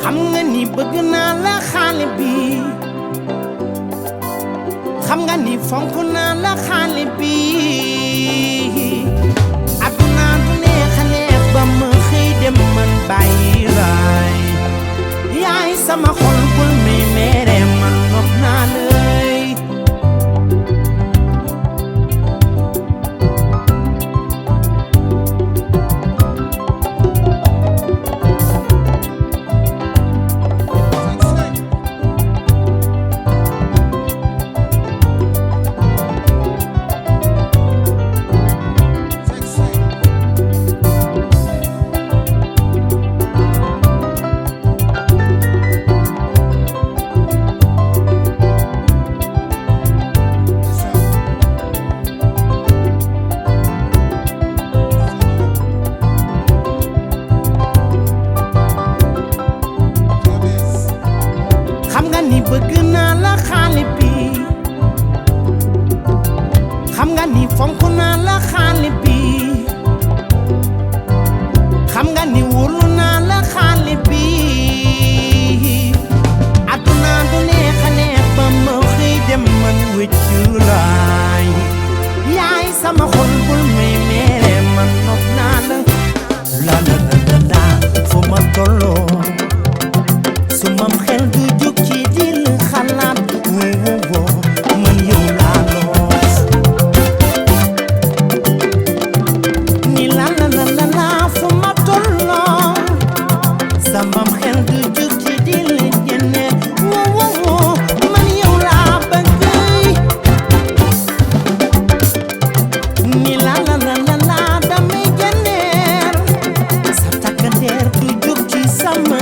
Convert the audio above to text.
xam nga ni bëgg naa la xale bi xam nga ni fonk naa la xale bi aduna du neex a neex ba ma xëy dem man bàyyi laay yaay sama xol bul may mere man nopp naa lay ni bëgg naa la xale bi xam nga ni fonk naa la xale bi xam nga ni wóolu naa la xale bi aduna du neex a neex ba ma xëy dem man wëcc laay yaay sama xol bul may mere man nopp naa la la la la la fu ma tolloo su mam xel du jóg ci dil xalaat wo man yow laa loos ni la la la la la fu ma tolloo sa mam xel du jóg ci dil ñene wo man yow laa bëgg ni la la la la la damay jëndeer sa takkandeer du jóg ci sama